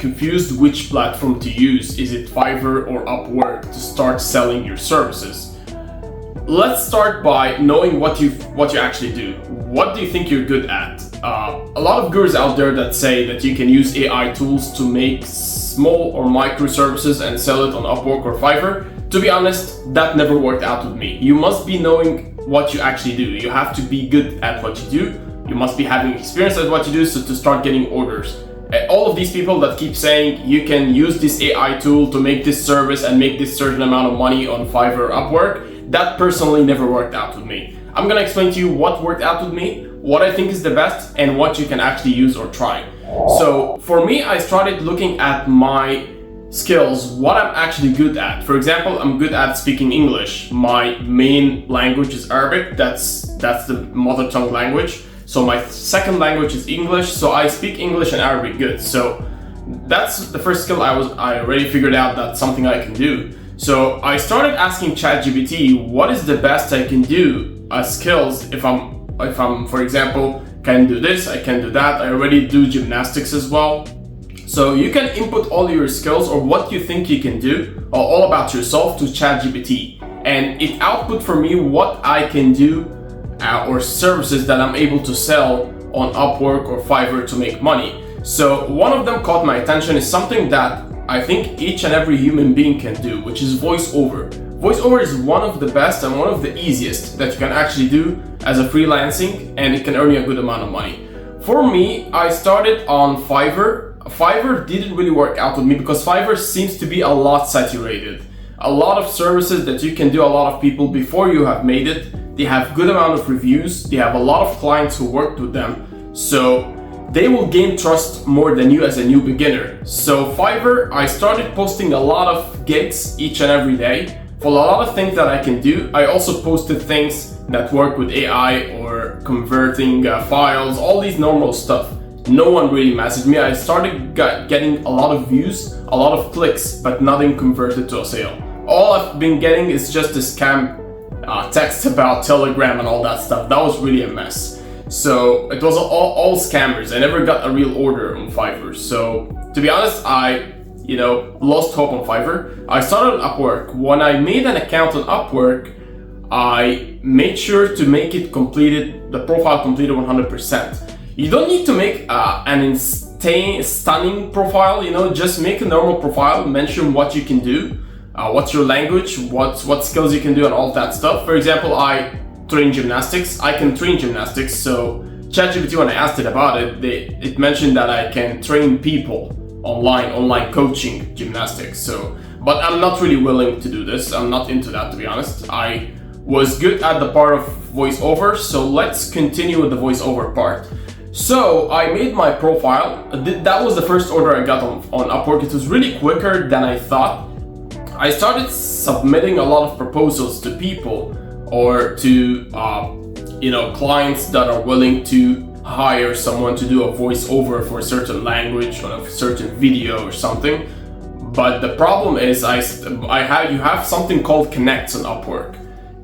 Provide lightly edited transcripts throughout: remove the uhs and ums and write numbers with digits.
confused which platform to use. Is it Fiverr or Upwork to start selling your services? Let's start by knowing what you actually do. What do you think you're good at? A lot of gurus out there that say that you can use AI tools to make small or micro services and sell it on Upwork or Fiverr. To be honest, that never worked out with me. You must be knowing what you actually do. You have to be good at what you do. You must be having experience at what you do so to start getting orders. All of these people that keep saying you can use this AI tool to make this service and make this certain amount of money on Fiverr or Upwork, that personally never worked out with me. I'm gonna explain to you what worked out with me, what I think is the best, and what you can actually use or try. So for me, I started looking at my skills, what I'm actually good at. For example, I'm good at speaking English. My main language is Arabic. That's the mother tongue language. So my second language is English. So I speak English and Arabic good. So that's the first skill I already figured out that's something I can do. So I started asking ChatGPT, what is the best I can do as skills if I'm, for example, can do this, I can do that. I already do gymnastics as well. So you can input all your skills or what you think you can do or all about yourself to ChatGPT, and it output for me what I can do or services that I'm able to sell on Upwork or Fiverr to make money. So one of them caught my attention is something that I think each and every human being can do, which is voiceover. Voiceover is one of the best and one of the easiest that you can actually do as a freelancing, and it can earn you a good amount of money. For me, I started on Fiverr. Fiverr didn't really work out with me because Fiverr seems to be a lot saturated. A lot of services that you can do, a lot of people before you have made it, they have good amount of reviews, they have a lot of clients who worked with them, so they will gain trust more than you as a new beginner. So Fiverr, I started posting a lot of gigs each and every day for a lot of things that I can do. I also posted things that work with AI or converting files, all these normal stuff. No one really messaged me. I started getting a lot of views, a lot of clicks, but nothing converted to a sale. All I've been getting is just a scam text about Telegram and all that stuff. That was really a mess. So it was all scammers. I never got a real order on Fiverr. So to be honest, I lost hope on Fiverr. I started on Upwork. When I made an account on Upwork, I made sure to make it the profile completed 100%. You don't need to make an stunning profile, just make a normal profile, mention what you can do, what's your language, what skills you can do and all that stuff. For example, I train gymnastics. I can train gymnastics, so ChatGPT, when I asked it about it, it mentioned that I can train people online coaching gymnastics. But I'm not really willing to do this. I'm not into that, to be honest. I was good at the part of voiceover, so let's continue with the voiceover part. So I made my profile. That was the first order I got on Upwork. It was really quicker than I thought. I started submitting a lot of proposals to people or to clients that are willing to hire someone to do a voiceover for a certain language or a certain video or something. But the problem is you have something called Connects on Upwork.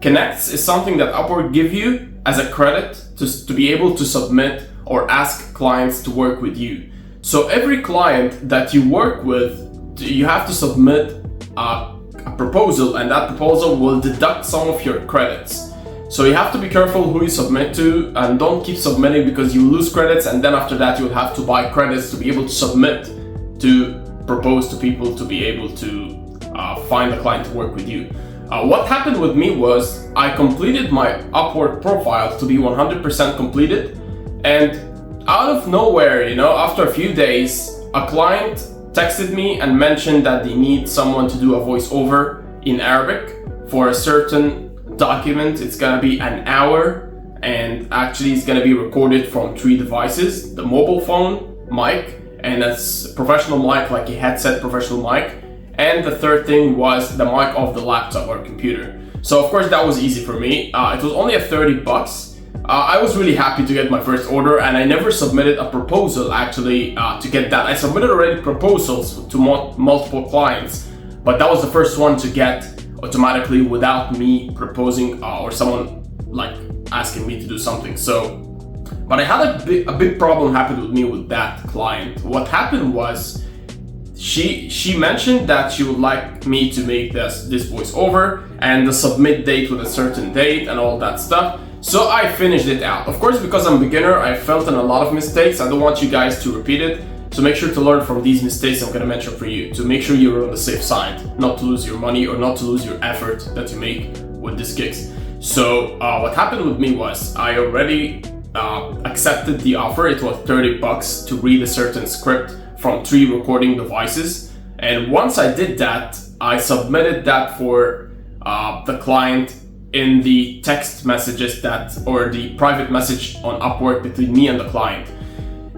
Connects is something that Upwork give you as a credit to be able to submit or ask clients to work with you. So every client that you work with, you have to submit a proposal, and that proposal will deduct some of your credits. So you have to be careful who you submit to, and don't keep submitting because you lose credits, and then after that you'll have to buy credits to be able to submit to propose to people to be able to find a client to work with you. What happened with me was I completed my Upwork profile to be 100% completed, and out of nowhere, after a few days, a client texted me and mentioned that they need someone to do a voiceover in Arabic for a certain document. It's gonna be an hour, and actually it's gonna be recorded from 3 devices: the mobile phone, mic, and a professional mic, like a headset professional mic. And the third thing was the mic of the laptop or computer. So of course that was easy for me. It was only $30. I was really happy to get my first order, and I never submitted a proposal actually to get that. I submitted already proposals to multiple clients, but that was the first one to get automatically without me proposing or someone like asking me to do something. But I had a big problem happen with me with that client. What happened was she mentioned that she would like me to make this voiceover and the submit date with a certain date and all that stuff. So I finished it out. Of course, because I'm a beginner, I felt in a lot of mistakes. I don't want you guys to repeat it. So make sure to learn from these mistakes I'm gonna mention for you, to make sure you're on the safe side, not to lose your money or not to lose your effort that you make with these gigs. So what happened with me was I already accepted the offer. It was $30 to read a certain script from 3 recording devices. And once I did that, I submitted that for the client in the text messages or the private message on Upwork between me and the client.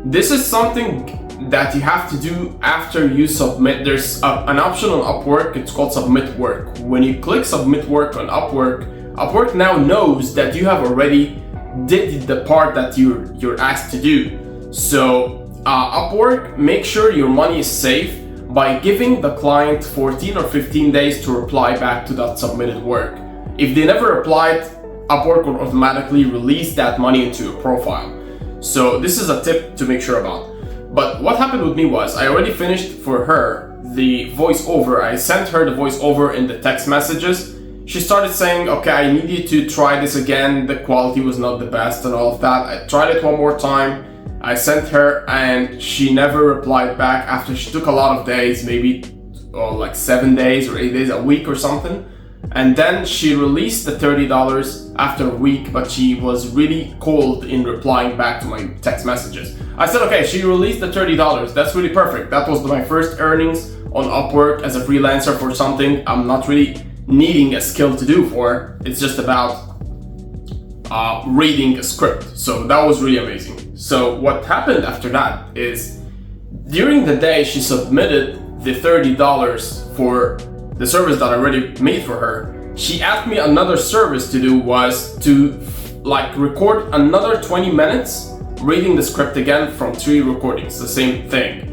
This is something that you have to do after you submit. There's an option on Upwork, it's called submit work. When you click submit work on Upwork now knows that you have already did the part that you're asked to do. So Upwork, make sure your money is safe by giving the client 14 or 15 days to reply back to that submitted work. If they never replied, Upwork will automatically release that money into your profile. So this is a tip to make sure about. But what happened with me was I already finished for her the voiceover. I sent her the voiceover in the text messages. She started saying, okay, I need you to try this again. The quality was not the best and all of that. I tried it one more time. I sent her and she never replied back after she took a lot of days, maybe like 7 days or 8 days, a week or something. And then she released the $30 after a week, but she was really cold in replying back to my text messages. I said, okay, she released the $30. That's really perfect. That was my first earnings on Upwork as a freelancer for something I'm not really needing a skill to do for. It's just about reading a script. So that was really amazing. So what happened after that is during the day she submitted the $30 for the service that I already made for her. She asked me another service to do was to record another 20 minutes reading the script again from 3 recordings, the same thing.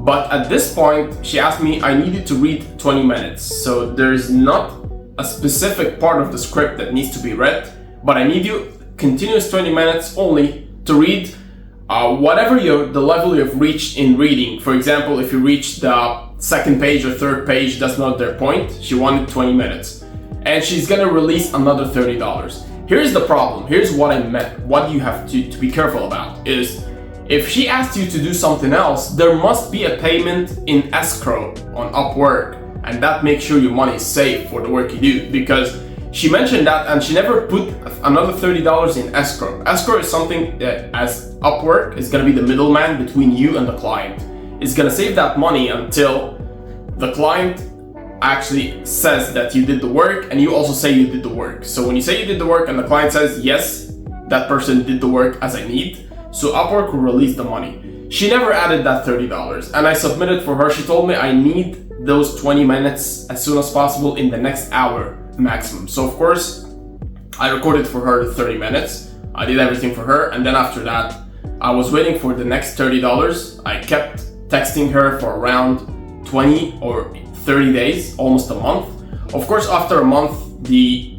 But at this point she asked me I needed to read 20 minutes. So there's not a specific part of the script that needs to be read, but I need you continuous 20 minutes only to read whatever the level you've reached in reading. For example, if you reach the second page or third page, that's not their point. She wanted 20 minutes. And she's gonna release another $30. Here's the problem. Here's what I meant. What you have to be careful about is if she asked you to do something else, there must be a payment in escrow on Upwork. And that makes sure your money is safe for the work you do, because she mentioned that and she never put another $30 in escrow. Escrow is something that, as Upwork, is gonna be the middleman between you and the client. It's gonna save that money until the client actually says that you did the work and you also say you did the work. So when you say you did the work and the client says, yes, that person did the work as I need, so Upwork will release the money. She never added that $30 and I submitted for her. She told me I need those 20 minutes as soon as possible in the next hour maximum. So of course, I recorded for her the 30 minutes. I did everything for her, and then after that, I was waiting for the next $30. I kept texting her for around 20 or 30 days, almost a month. Of course, after a month, the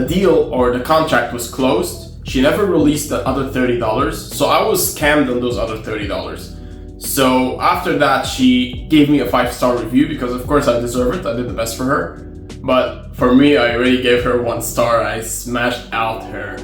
deal or the contract was closed. She never released the other $30, so I was scammed on those other $30. So after that, she gave me a 5-star review because of course I deserve it. I did the best for her. But for me, I already gave her 1 star. I smashed out her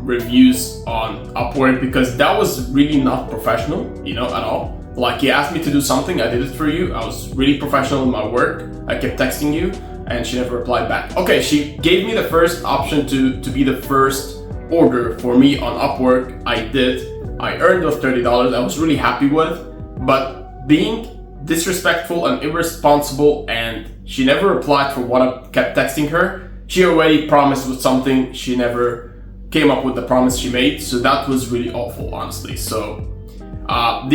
reviews on Upwork because that was really not professional, at all. Like, you asked me to do something, I did it for you. I was really professional in my work. I kept texting you and she never replied back. Okay, she gave me the first option to be the first order for me on Upwork. I did. I earned those $30. I was really happy with, but being disrespectful and irresponsible, and she never replied for what I kept texting her. She already promised with something, she never came up with the promise she made, so that was really awful, honestly. So that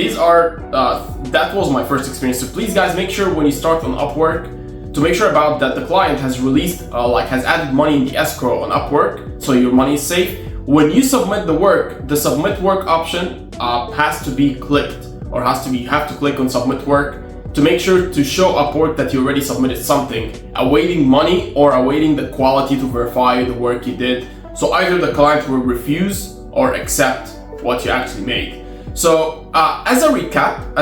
was my first experience. So please guys, make sure when you start on Upwork to make sure about that the client has released has added money in the escrow on Upwork, so your money is safe. When you submit the work, the submit work option has to be clicked, or you have to click on submit work to make sure to show Upwork that you already submitted something, awaiting money or awaiting the quality to verify the work you did. So either the client will refuse or accept what you actually made. So as a recap,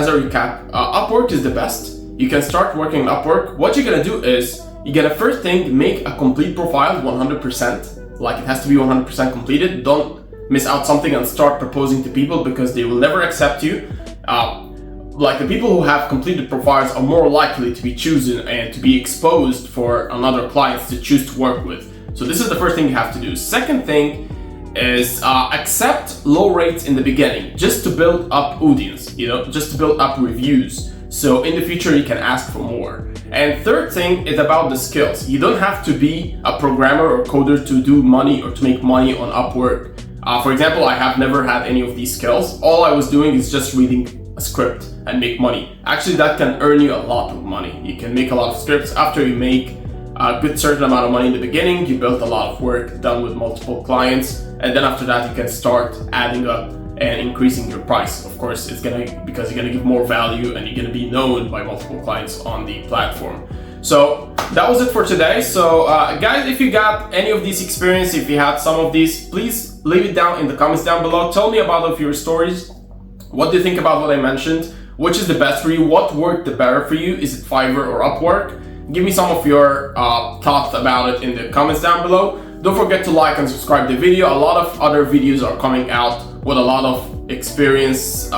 Upwork is the best. You can start working on Upwork. What you're gonna do is you're gonna first thing make a complete profile 100%. Like it has to be 100% completed. Don't miss out something and start proposing to people because they will never accept you. Like the people who have completed profiles are more likely to be chosen and to be exposed for another clients to choose to work with. So this is the first thing you have to do. Second thing is accept low rates in the beginning, just to build up audience, just to build up reviews. So in the future you can ask for more. And third thing is about the skills. You don't have to be a programmer or coder to do money or to make money on Upwork. For example, I have never had any of these skills. All I was doing is just reading a script and make money. Actually, that can earn you a lot of money. You can make a lot of scripts. After you make a good certain amount of money in the beginning, you built a lot of work done with multiple clients, and then after that you can start adding up and increasing your price. Of course, because you're gonna give more value and you're gonna be known by multiple clients on the platform. So that was it for today. So guys, if you got any of these experience, if you had some of these, please leave it down in the comments down below. Tell me about your stories. What do you think about what I mentioned? Which is the best for you? What worked the better for you? Is it Fiverr or Upwork? Give me some of your thoughts about it in the comments down below. Don't forget to like and subscribe the video. A lot of other videos are coming out with a lot of experience,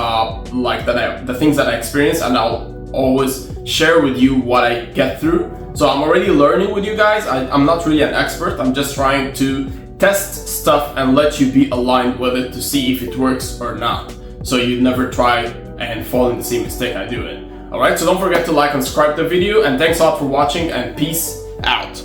like the things that I experienced, and I'll always share with you what I get through. So I'm already learning with you guys. I'm not really an expert. I'm just trying to test stuff and let you be aligned with it to see if it works or not. So you never try and fall in the same mistake I do it. Alright, so don't forget to like and subscribe the video, and thanks a lot for watching, and peace out.